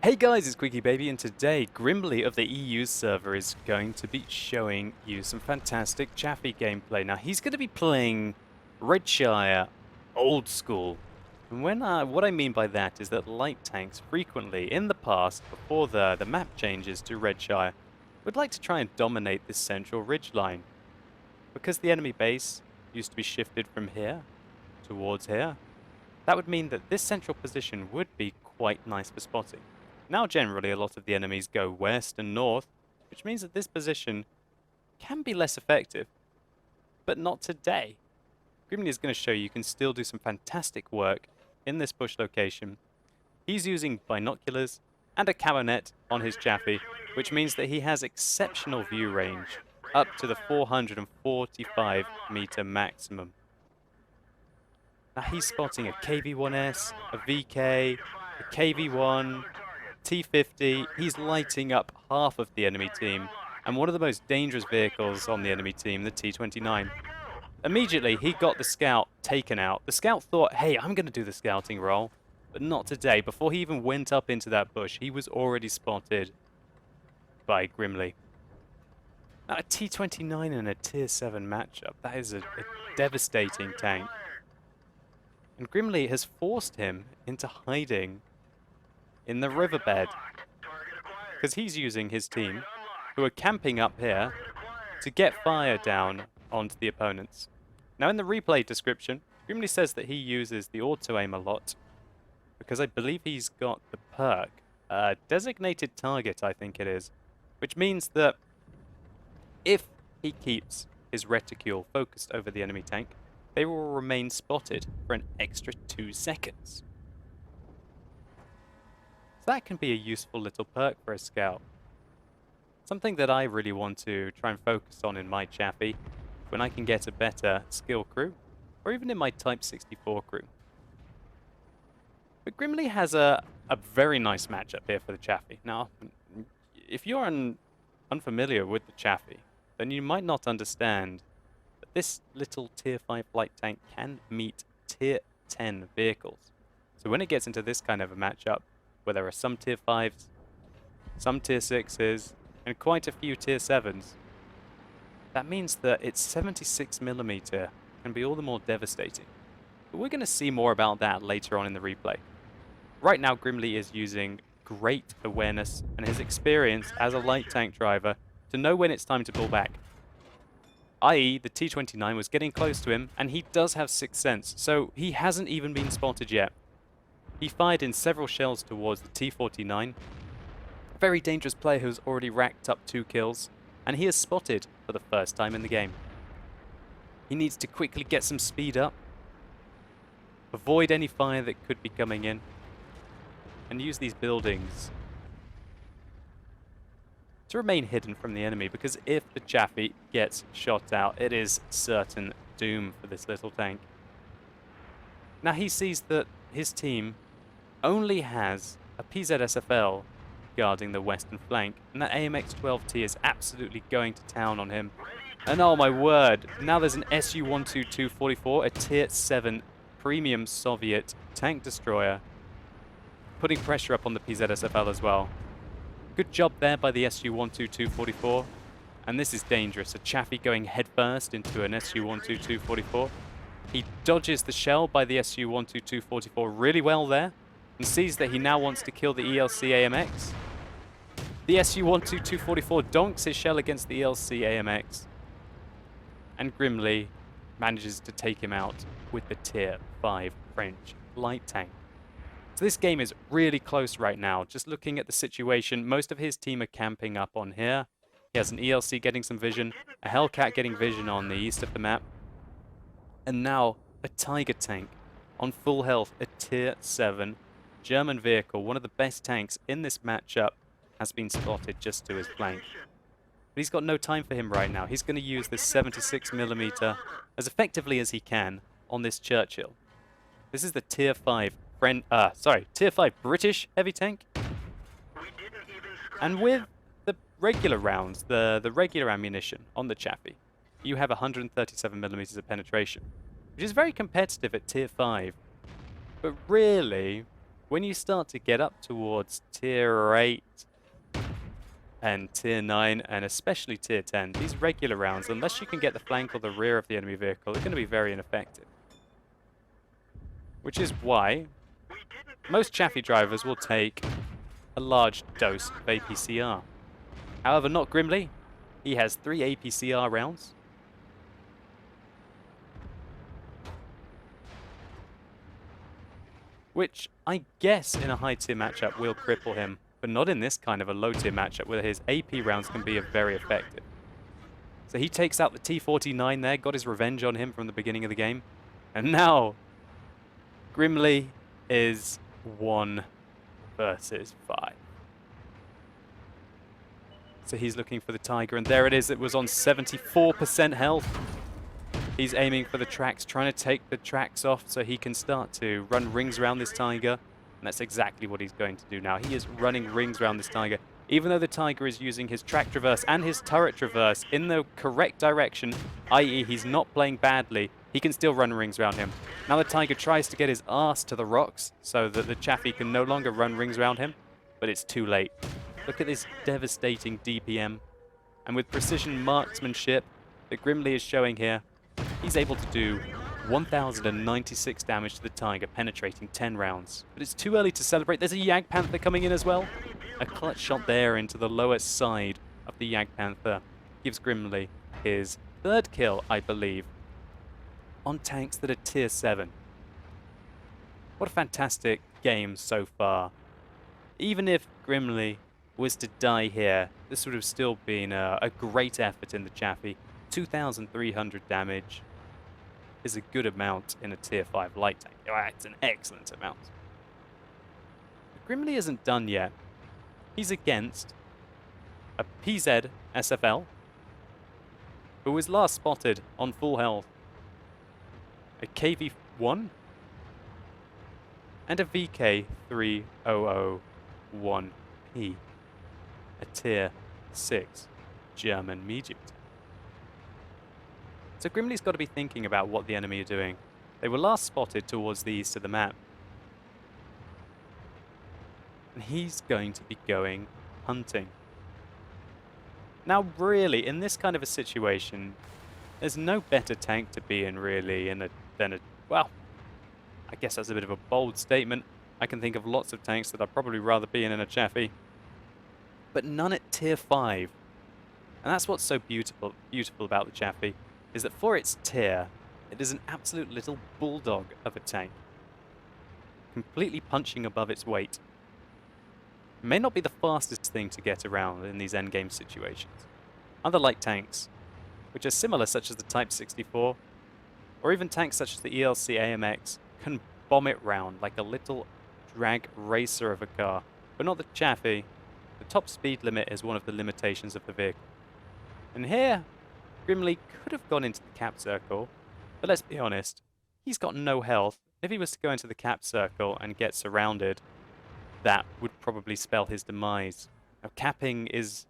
Hey guys, it's Quickie Baby, and today Grimly of the EU server is going to be showing you some fantastic Chaffee gameplay. Now he's going to be playing Redshire old school. And what I mean by that is that light tanks frequently, in the past, before the map changes to Redshire, would like to try and dominate this central ridgeline. Because the enemy base used to be shifted from here towards here, that would mean that this central position would be quite nice for spotting. Now generally a lot of the enemies go west and north, which means that this position can be less effective. But not today. Grimly is going to show you can still do some fantastic work in this bush location. He's using binoculars and a camo-net on his Chaffee, which means that he has exceptional view range, up to the 445 meter maximum. Now he's spotting a KV-1S, a VK, a KV-1, T-50, he's lighting up half of the enemy team, and one of the most dangerous vehicles on the enemy team, the T-29. Immediately, he got the scout taken out. The scout thought, hey, I'm going to do the scouting role, but not today. Before he even went up into that bush, he was already spotted by Grimly. Now, a T-29 in a Tier 7 matchup, that is a devastating tank. And Grimly has forced him into hiding in the riverbed, because he's using his team, who are camping up here, to get fire down onto the opponents. Now in the replay description, Grimly says that he uses the auto-aim a lot, because I believe he's got the perk, designated target I think it is, which means that if he keeps his reticule focused over the enemy tank, they will remain spotted for an extra 2 seconds. That can be a useful little perk for a scout. Something that I really want to try and focus on in my Chaffee when I can get a better skill crew, or even in my Type 64 crew. But Grimly has a very nice matchup here for the Chaffee. Now, if you're unfamiliar with the Chaffee, then you might not understand that this little Tier 5 light tank can meet Tier 10 vehicles. So when it gets into this kind of a matchup, where there are some Tier 5s, some Tier 6s, and quite a few Tier 7s. That means that its 76mm can be all the more devastating. But we're going to see more about that later on in the replay. Right now, Grimly is using great awareness and his experience as a light tank driver to know when it's time to pull back. I.e., the T-29 was getting close to him, and he does have 6th sense, so he hasn't even been spotted yet. He fired in several shells towards the T-49. A very dangerous player who's already racked up 2 kills, and he is spotted for the first time in the game. He needs to quickly get some speed up, avoid any fire that could be coming in, and use these buildings to remain hidden from the enemy, because if the Chaffee gets shot out, it is certain doom for this little tank. Now he sees that his team only has a PZSFL guarding the western flank, and that AMX-12T is absolutely going to town on him. And oh my word, now there's an Su-122-44, a Tier 7 premium Soviet tank destroyer, putting pressure up on the PZSFL as well. Good job there by the Su-122-44, and this is dangerous. A Chaffee going headfirst into an Su-122-44. He dodges the shell by the Su-122-44 really well there, and sees that he now wants to kill the ELC AMX. The Su-122-44 donks his shell against the ELC AMX, and Grimly manages to take him out with the Tier 5 French light tank. So this game is really close right now. Just looking at the situation, most of his team are camping up on here. He has an ELC getting some vision, a Hellcat getting vision on the east of the map, and now a Tiger tank on full health, a Tier 7 German vehicle, one of the best tanks in this matchup, has been spotted just to his flank. But he's got no time for him right now. He's going to use this 76mm as effectively as he can on this Churchill. This is the Tier 5 Tier 5 British heavy tank. And with the regular rounds, the regular ammunition on the Chaffee, you have 137mm of penetration, which is very competitive at Tier 5. But really, when you start to get up towards tier 8 and tier 9 and especially tier 10, these regular rounds, unless you can get the flank or the rear of the enemy vehicle, are going to be very ineffective. Which is why most Chaffee drivers will take a large dose of APCR. However, not Grimly. He has 3 APCR rounds. Which I guess in a high tier matchup will cripple him, but not in this kind of a low tier matchup where his AP rounds can be very effective. So he takes out the T-49 there, got his revenge on him from the beginning of the game. And now, Grimly is 1 versus 5. So he's looking for the Tiger, and there it is. It was on 74% health. He's aiming for the tracks, trying to take the tracks off so he can start to run rings around this Tiger. And that's exactly what he's going to do now. He is running rings around this Tiger. Even though the Tiger is using his track traverse and his turret traverse in the correct direction, i.e. he's not playing badly, he can still run rings around him. Now the Tiger tries to get his ass to the rocks so that the Chaffee can no longer run rings around him, but it's too late. Look at this devastating DPM. And with precision marksmanship that Grimly is showing here, he's able to do 1,096 damage to the Tiger, penetrating 10 rounds. But it's too early to celebrate. There's a Jagdpanther coming in as well. A clutch shot there into the lower side of the Jagdpanther gives Grimly his 3rd kill, I believe, on tanks that are tier 7. What a fantastic game so far. Even if Grimly was to die here, this would have still been a great effort in the Chaffee. 2,300 damage is a good amount in a tier 5 light tank. It's an excellent amount. But Grimly isn't done yet. He's against a PZ SFL, who was last spotted on full health, a KV-1, and a VK-3001P, a tier 6 German medium tank. So Grimly's got to be thinking about what the enemy are doing. They were last spotted towards the east of the map. And he's going to be going hunting. Now really, in this kind of a situation, there's no better tank to be in really than a, well, I guess that's a bit of a bold statement. I can think of lots of tanks that I'd probably rather be in a Chaffee. But none at tier 5. And that's what's so beautiful about the Chaffee, is that for its tier, it is an absolute little bulldog of a tank. Completely punching above its weight. It may not be the fastest thing to get around in these endgame situations. Other light tanks, which are similar, such as the Type 64, or even tanks such as the ELC AMX, can bomb it round like a little drag racer of a car. But not the Chaffee. The top speed limit is one of the limitations of the vehicle. And here, Grimly could have gone into the cap circle, but let's be honest, he's got no health. If he was to go into the cap circle and get surrounded, that would probably spell his demise. Now, capping is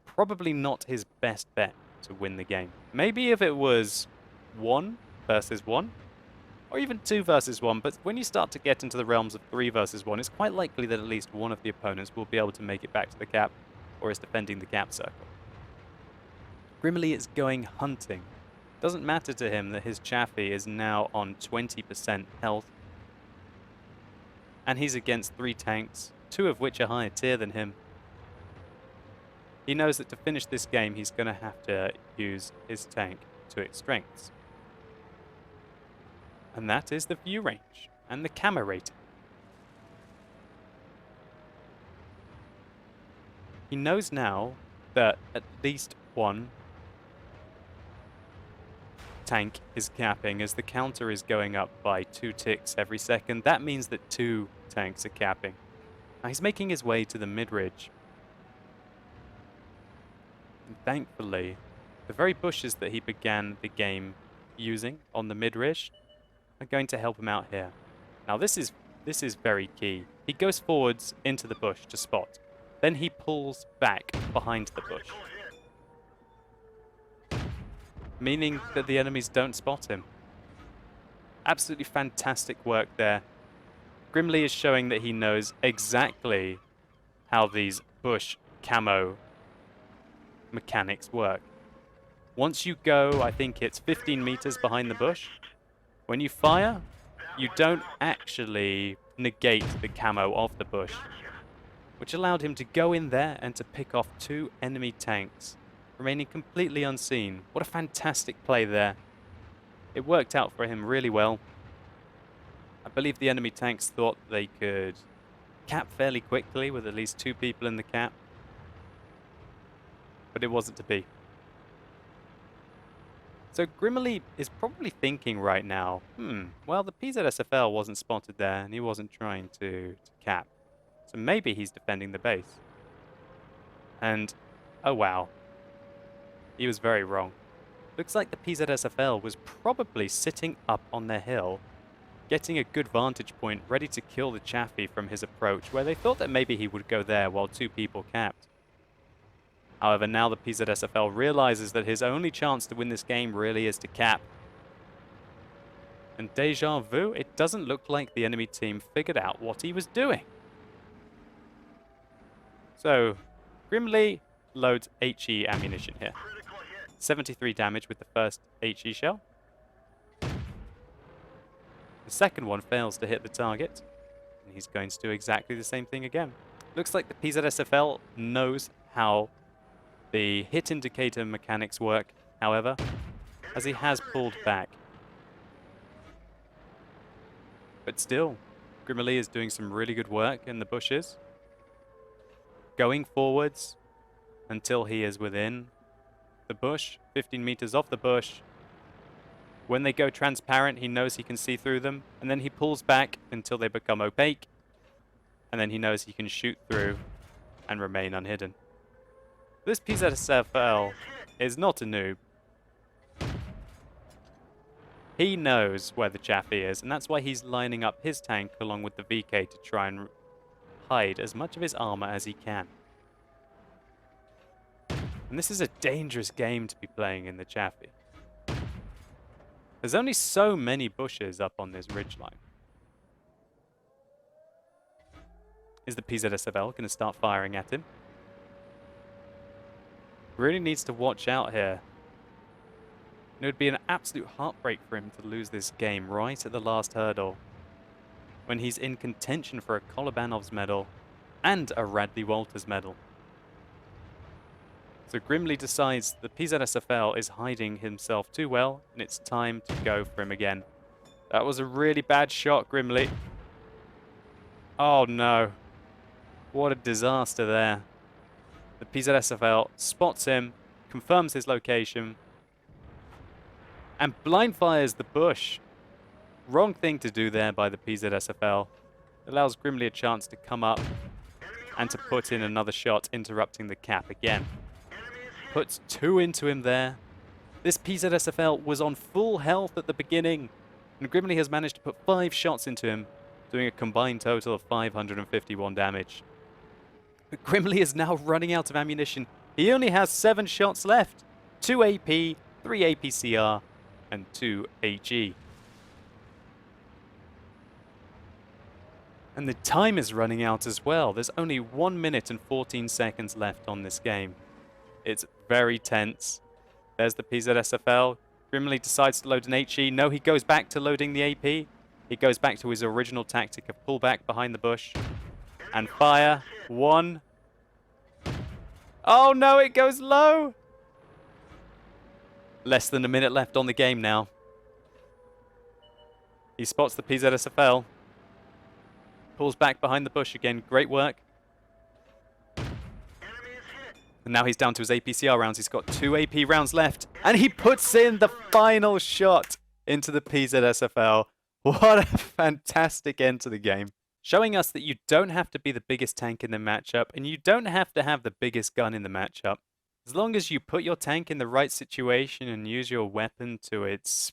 probably not his best bet to win the game. Maybe if it was 1 versus 1, or even 2 versus 1, but when you start to get into the realms of 3 versus 1, it's quite likely that at least one of the opponents will be able to make it back to the cap, or is defending the cap circle. Grimly is going hunting. Doesn't matter to him that his Chaffee is now on 20% health. And he's against 3 tanks, 2 of which are higher tier than him. He knows that to finish this game, he's going to have to use his tank to its strengths. And that is the view range and the camera rating. He knows now that at least 1 tank is capping as the counter is going up by 2 ticks every second. That means that 2 tanks are capping. Now he's making his way to the mid-ridge. And thankfully, the very bushes that he began the game using on the mid-ridge are going to help him out here. Now this is very key. He goes forwards into the bush to spot. Then he pulls back behind the bush, meaning that the enemies don't spot him. Absolutely fantastic work there. Grimly is showing that he knows exactly how these bush camo mechanics work. Once you go, I think it's 15 meters behind the bush, when you fire, you don't actually negate the camo of the bush, which allowed him to go in there and to pick off 2 enemy tanks, remaining completely unseen. What a fantastic play there. It worked out for him really well. I believe the enemy tanks thought they could cap fairly quickly with at least 2 people in the cap, but it wasn't to be. So Grimly is probably thinking right now, well, the PZSFL wasn't spotted there and he wasn't trying to cap. So maybe he's defending the base. And, oh wow, he was very wrong. Looks like the PZSFL was probably sitting up on their hill, getting a good vantage point, ready to kill the Chaffee from his approach, where they thought that maybe he would go there while 2 people capped. However, now the PZSFL realizes that his only chance to win this game really is to cap. And deja vu, it doesn't look like the enemy team figured out what he was doing. So, Grimly loads HE ammunition here. 73 damage with the first HE shell. The second one fails to hit the target, and he's going to do exactly the same thing again. Looks like the PZSFL knows how the hit indicator mechanics work, however, as he has pulled back. But still, Grimly is doing some really good work in the bushes, going forwards until he is within the bush, 15 meters off the bush. When they go transparent, he knows he can see through them, and then he pulls back until they become opaque, and then he knows he can shoot through and remain unhidden. This PZSFL is not a noob. He knows where the Chaffee is, and that's why he's lining up his tank along with the VK to try and hide as much of his armor as he can. And this is a dangerous game to be playing in the Chaffee. There's only so many bushes up on this ridgeline. Is the PZSFL going to start firing at him? Really needs to watch out here. It would be an absolute heartbreak for him to lose this game right at the last hurdle, when he's in contention for a Kolobanov's medal and a Radley Walters medal. So Grimly decides the PZSFL is hiding himself too well, and it's time to go for him again. That was a really bad shot, Grimly. Oh no. What a disaster there. The PZSFL spots him, confirms his location, and blind fires the bush. Wrong thing to do there by the PZSFL. Allows Grimly a chance to come up and to put in another shot, interrupting the cap again. Puts 2 into him there. This PZSFL was on full health at the beginning, and Grimly has managed to put 5 shots into him, doing a combined total of 551 damage. But Grimly is now running out of ammunition. He only has 7 shots left. 2 AP, 3 APCR, and 2 HE. And the time is running out as well. There's only 1 minute and 14 seconds left on this game. It's very tense. There's the PZSFL. Grimly decides to load an HE. No, he goes back to loading the AP. He goes back to his original tactic of pull back behind the bush and fire. 1. Oh no, it goes low. Less than a minute left on the game now. He spots the PZSFL. Pulls back behind the bush again. Great work. And now he's down to his APCR rounds. He's got 2 AP rounds left. And he puts in the final shot into the PZSFL. What a fantastic end to the game. Showing us that you don't have to be the biggest tank in the matchup, and you don't have to have the biggest gun in the matchup. As long as you put your tank in the right situation and use your weapon to its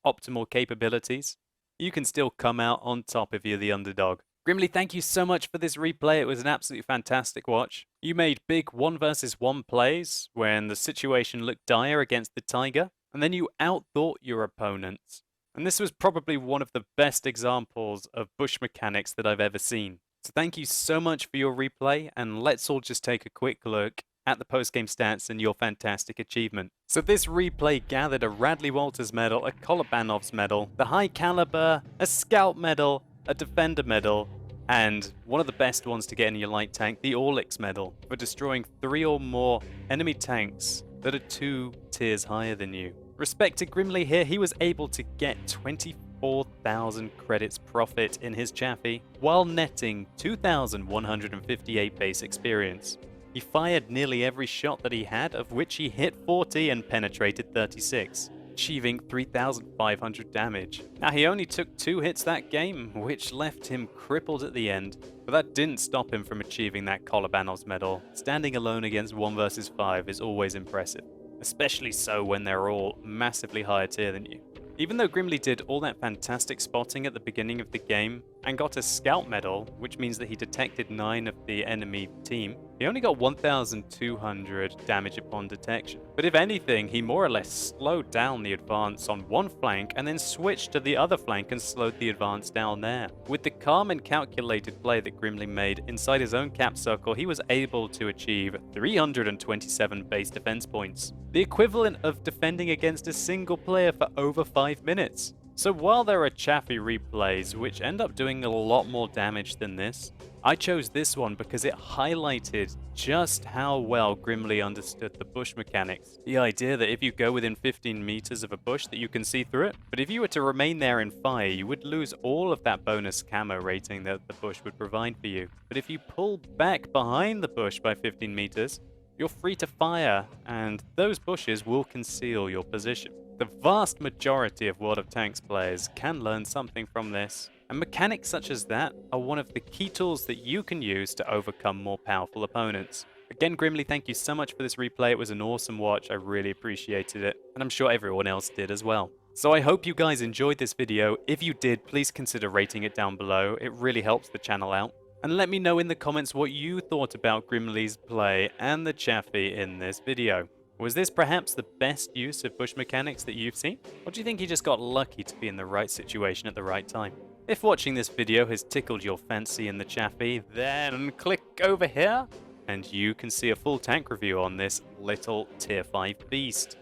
optimal capabilities, you can still come out on top if you're the underdog. Grimly, thank you so much for this replay. It was an absolutely fantastic watch. You made big 1 versus 1 plays when the situation looked dire against the Tiger, and then you outthought your opponents And this was probably one of the best examples of bush mechanics that I've ever seen. So thank you so much for your replay, and let's all just take a quick look at the post-game stats and your fantastic achievement. So this replay gathered a Radley Walters medal, a Kolobanov's medal, the High Caliber, a Scout medal, a Defender medal, and one of the best ones to get in your light tank, the Orlix medal, for destroying 3 or more enemy tanks that are 2 tiers higher than you. Respect to Grimly here, he was able to get 24,000 credits profit in his Chaffee, while netting 2,158 base experience. He fired nearly every shot that he had, of which he hit 40 and penetrated 36, achieving 3,500 damage. Now he only took 2 hits that game, which left him crippled at the end, but that didn't stop him from achieving that Kolobanov's medal. Standing alone against 1 versus 5 is always impressive, especially so when they're all massively higher tier than you. Even though Grimly did all that fantastic spotting at the beginning of the game and got a Scout medal, which means that he detected 9 of the enemy team, he only got 1,200 damage upon detection. But if anything, he more or less slowed down the advance on one flank and then switched to the other flank and slowed the advance down there. With the calm and calculated play that Grimly made inside his own cap circle, he was able to achieve 327 base defense points, the equivalent of defending against a single player for over 5 minutes. So while there are Chaffee replays which end up doing a lot more damage than this, I chose this one because it highlighted just how well Grimly understood the bush mechanics. The idea that if you go within 15 meters of a bush that you can see through it, but if you were to remain there in fire, you would lose all of that bonus camo rating that the bush would provide for you. But if you pull back behind the bush by 15 meters, you're free to fire, and those bushes will conceal your position. The vast majority of World of Tanks players can learn something from this, and mechanics such as that are one of the key tools that you can use to overcome more powerful opponents. Again, Grimly, thank you so much for this replay. It was an awesome watch. I really appreciated it, and I'm sure everyone else did as well. So I hope you guys enjoyed this video. If you did, please consider rating it down below. It really helps the channel out. And let me know in the comments what you thought about Grimly's play and the Chaffee in this video. Was this perhaps the best use of bush mechanics that you've seen? Or do you think he just got lucky to be in the right situation at the right time? If watching this video has tickled your fancy in the Chaffee, then click over here and you can see a full tank review on this little tier 5 beast.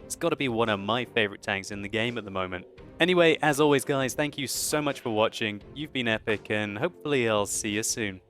It's got to be one of my favorite tanks in the game at the moment. Anyway, as always guys, thank you so much for watching. You've been epic and hopefully I'll see you soon.